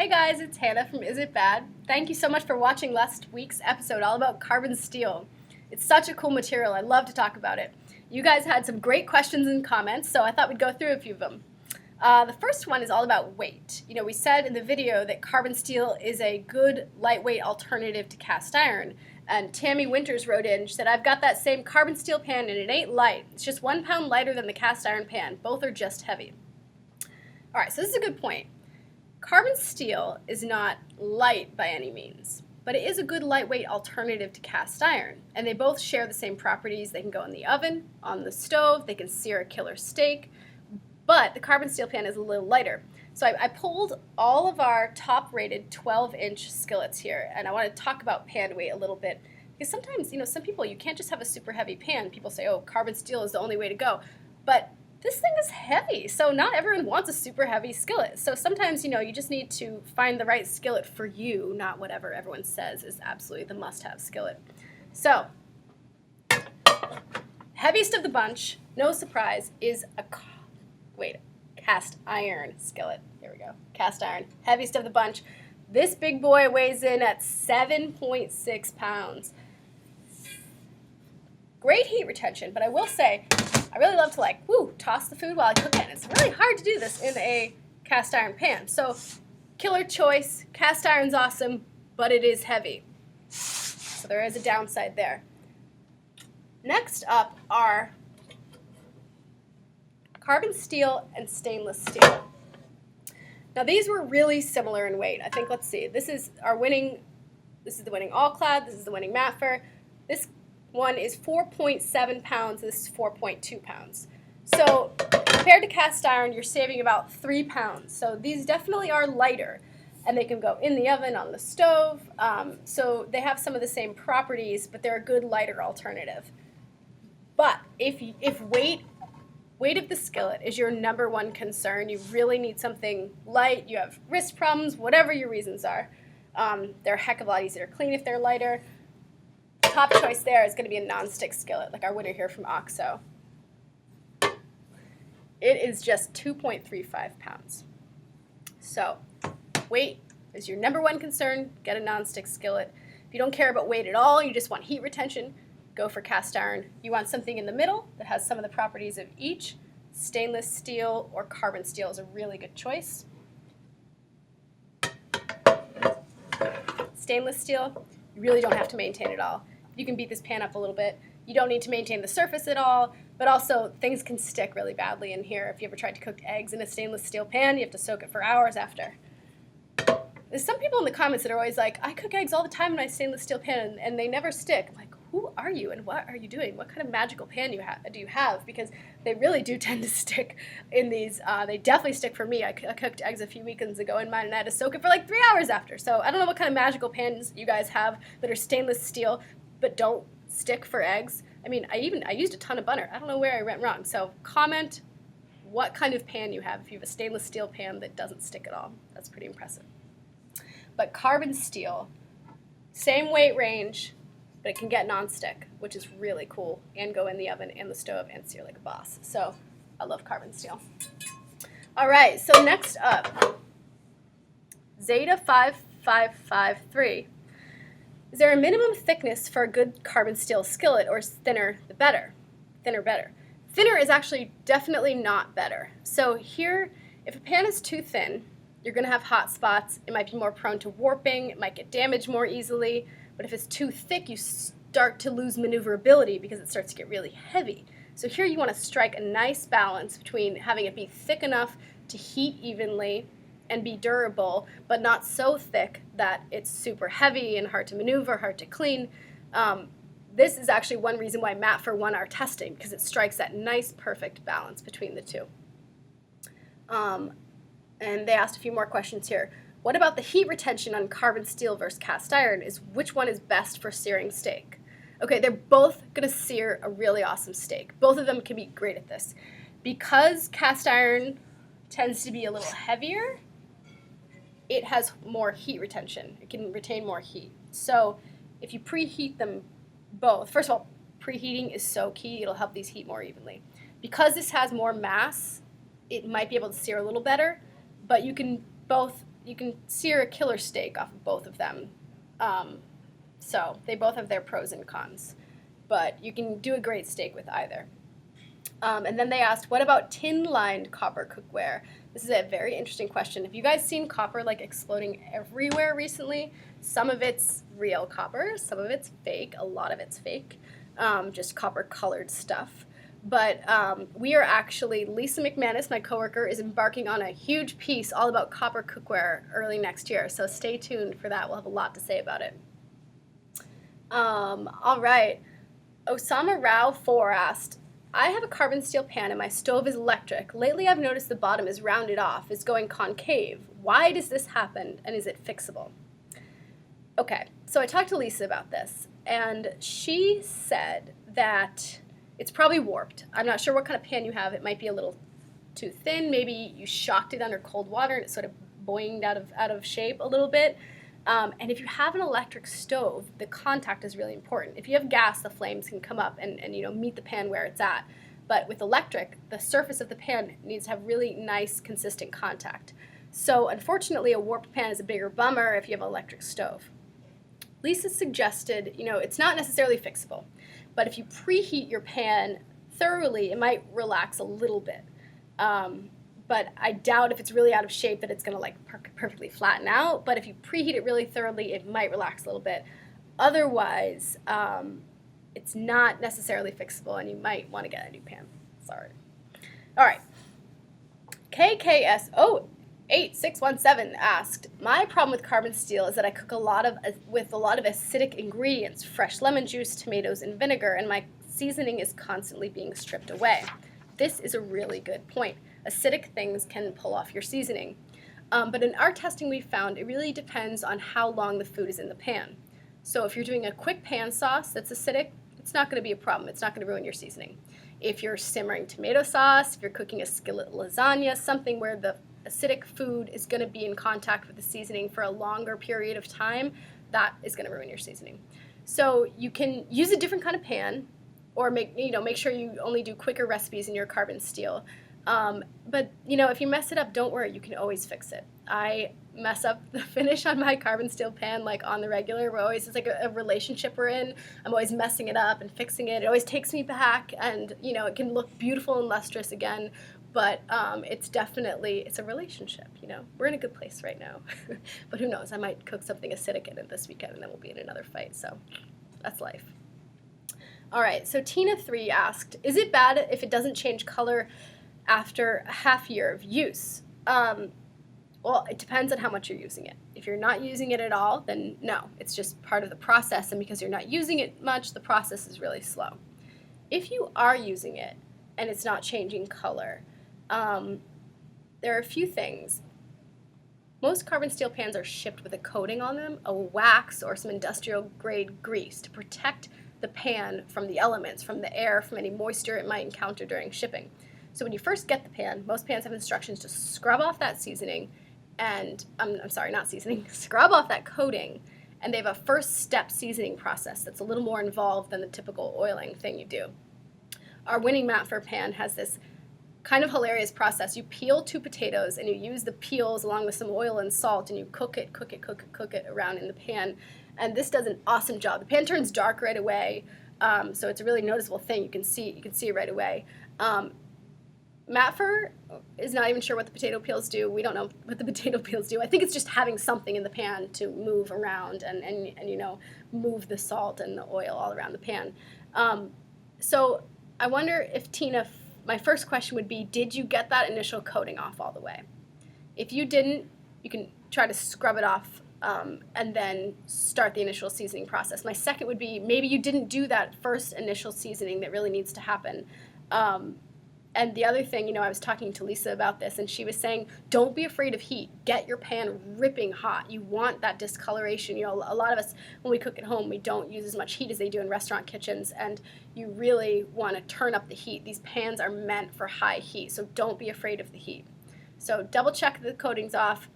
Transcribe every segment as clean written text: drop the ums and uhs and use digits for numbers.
Hey guys, it's Hannah from Is It Bad? Thank you so much for watching last week's episode all about carbon steel. It's such a cool material. I love to talk about it. You guys had some great questions and comments, so I thought we'd go through a few of them. The first one is all about weight. You know, we said in the video that carbon steel is a good lightweight alternative to cast iron. And Tammy Winters wrote in, she said, I've got that same carbon steel pan and it ain't light. It's just 1 pound lighter than the cast iron pan. Both are just heavy. All right, so this is a good point. Carbon steel is not light by any means, but it is a good lightweight alternative to cast iron. And they both share the same properties. They can go in the oven, on the stove, they can sear a killer steak, but the carbon steel pan is a little lighter. So I pulled all of our top-rated 12-inch skillets here, and I want to talk about pan weight a little bit. Because sometimes, some people, you can't just have a super heavy pan. People say, oh, carbon steel is the only way to go. But this thing is heavy, so not everyone wants a super heavy skillet. So sometimes, you just need to find the right skillet for you, not whatever everyone says is absolutely the must-have skillet. So, heaviest of the bunch, no surprise, is a cast iron skillet. Here we go, cast iron, heaviest of the bunch. This big boy weighs in at 7.6 pounds. Great heat retention, but I will say, I really love to toss the food while I cook it. And it's really hard to do this in a cast iron pan. So, killer choice, cast iron's awesome, but it is heavy. So there is a downside there. Next up are carbon steel and stainless steel. Now these were really similar in weight. I think, let's see, this is the winning all-clad, this is the winning Matfer. This one is 4.7 pounds, this is 4.2 pounds. So compared to cast iron, you're saving about 3 pounds. So these definitely are lighter, and they can go in the oven, on the stove. So they have some of the same properties, but they're a good lighter alternative. But if weight of the skillet is your number one concern, you really need something light, you have wrist problems, whatever your reasons are, they're a heck of a lot easier to clean if they're lighter. Top choice there is going to be a non-stick skillet, like our winner here from OXO. It is just 2.35 pounds. So, weight is your number one concern, get a non-stick skillet. If you don't care about weight at all, you just want heat retention, go for cast iron. You want something in the middle that has some of the properties of each. Stainless steel or carbon steel is a really good choice. Stainless steel, you really don't have to maintain it all. You can beat this pan up a little bit. You don't need to maintain the surface at all, but also things can stick really badly in here. If you ever tried to cook eggs in a stainless steel pan, you have to soak it for hours after. There's some people in the comments that are always like, I cook eggs all the time in my stainless steel pan and they never stick. I'm like, who are you and what are you doing? What kind of magical pan do you have? Because they really do tend to stick in these. They definitely stick for me. I cooked eggs a few weekends ago in mine and I had to soak it for like 3 hours after. So I don't know what kind of magical pans you guys have that are stainless steel but don't stick for eggs. I mean, I used a ton of butter. I don't know where I went wrong. So comment what kind of pan you have if you have a stainless steel pan that doesn't stick at all. That's pretty impressive. But carbon steel, same weight range, but it can get non-stick, which is really cool, and go in the oven and the stove and sear like a boss. So I love carbon steel. All right, so next up, Zeta 5553. Is there a minimum thickness for a good carbon steel skillet, or is thinner the better? Thinner better. Thinner is actually definitely not better. So here, if a pan is too thin, you're going to have hot spots. It might be more prone to warping. It might get damaged more easily. But if it's too thick, you start to lose maneuverability because it starts to get really heavy. So here you want to strike a nice balance between having it be thick enough to heat evenly and be durable, but not so thick that it's super heavy and hard to maneuver, hard to clean. This is actually one reason why Matfer won our testing, because it strikes that nice, perfect balance between the two. And they asked a few more questions here. What about the heat retention on carbon steel versus cast iron? Which one is best for searing steak? Okay, they're both going to sear a really awesome steak. Both of them can be great at this. Because cast iron tends to be a little heavier, it has more heat retention. It can retain more heat. So if you preheat them both, first of all, preheating is so key. It'll help these heat more evenly. Because this has more mass, it might be able to sear a little better, but you can both you can sear a killer steak off of both of them. So they both have their pros and cons, but you can do a great steak with either. And then they asked, what about tin-lined copper cookware? This is a very interesting question. Have you guys seen copper like exploding everywhere recently? Some of it's real copper, some of it's fake, a lot of it's fake, just copper-colored stuff. But we are actually, Lisa McManus, my coworker, is embarking on a huge piece all about copper cookware early next year. So stay tuned for that. We'll have a lot to say about it. All right. Osama Rao 4 asked, I have a carbon steel pan and my stove is electric. Lately I've noticed the bottom is rounded off, is going concave. Why does this happen and is it fixable? Okay, so I talked to Lisa about this and she said that it's probably warped. I'm not sure what kind of pan you have. It might be a little too thin. Maybe you shocked it under cold water and it sort of boinged out of shape a little bit. And if you have an electric stove, the contact is really important. If you have gas, the flames can come up and meet the pan where it's at. But with electric, the surface of the pan needs to have really nice, consistent contact. So unfortunately, a warped pan is a bigger bummer if you have an electric stove. Lisa suggested, it's not necessarily fixable, but if you preheat your pan thoroughly, it might relax a little bit. But I doubt if it's really out of shape that it's going to perfectly flatten out. But if you preheat it really thoroughly, it might relax a little bit. Otherwise, it's not necessarily fixable, and you might want to get a new pan. Sorry. All right. KKS8617 asked, my problem with carbon steel is that I cook with a lot of acidic ingredients, fresh lemon juice, tomatoes, and vinegar, and my seasoning is constantly being stripped away. This is a really good point. Acidic things can pull off your seasoning. But in our testing, we found it really depends on how long the food is in the pan. So if you're doing a quick pan sauce that's acidic, it's not going to be a problem. It's not going to ruin your seasoning. If you're simmering tomato sauce, if you're cooking a skillet lasagna, something where the acidic food is going to be in contact with the seasoning for a longer period of time, that is going to ruin your seasoning. So you can use a different kind of pan, or make sure you only do quicker recipes in your carbon steel. But if you mess it up, don't worry, you can always fix it. I mess up the finish on my carbon steel pan on the regular. It's like a relationship we're in. I'm always messing it up and fixing it. It always takes me back, and it can look beautiful and lustrous again, but it's a relationship. We're in a good place right now. But who knows, I might cook something acidic in it this weekend and then we'll be in another fight, so that's life. All right, so Tina 3 asked, is it bad if it doesn't change color after a half year of use? Well, it depends on how much you're using it. If you're not using it at all, then no, it's just part of the process, and because you're not using it much, the process is really slow. If you are using it and it's not changing color, there are a few things. Most carbon steel pans are shipped with a coating on them, a wax or some industrial grade grease to protect the pan from the elements, from the air, from any moisture it might encounter during shipping. So when you first get the pan, most pans have instructions to scrub off that seasoning and, scrub off that coating, and they have a first step seasoning process that's a little more involved than the typical oiling thing you do. Our winning Matfer pan has this kind of hilarious process. You peel 2 potatoes and you use the peels along with some oil and salt, and you cook it around in the pan, and this does an awesome job. The pan turns dark right away, so it's a really noticeable thing. You can see it right away. Matfer is not even sure what the potato peels do. We don't know what the potato peels do. I think it's just having something in the pan to move around and move the salt and the oil all around the pan. So I wonder if Tina, my first question would be, did you get that initial coating off all the way? If you didn't, you can try to scrub it off and then start the initial seasoning process. My second would be, maybe you didn't do that first initial seasoning that really needs to happen. And the other thing, I was talking to Lisa about this, and she was saying, don't be afraid of heat. Get your pan ripping hot. You want that discoloration. A lot of us, when we cook at home, we don't use as much heat as they do in restaurant kitchens, and you really want to turn up the heat. These pans are meant for high heat, so don't be afraid of the heat. So double check the coating's off.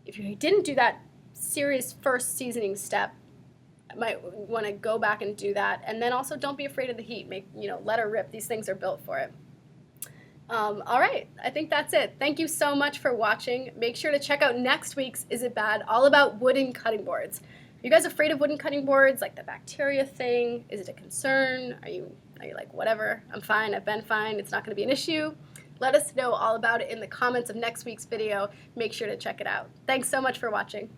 If you didn't do that serious first seasoning step, I might want to go back and do that. And then also don't be afraid of the heat. Let her rip. These things are built for it. All right, I think that's it. Thank you so much for watching. Make sure to check out next week's Is It Bad? All about wooden cutting boards. Are you guys afraid of wooden cutting boards, like the bacteria thing? Is it a concern? Are you like, whatever, I'm fine, I've been fine, it's not going to be an issue? Let us know all about it in the comments of next week's video. Make sure to check it out. Thanks so much for watching.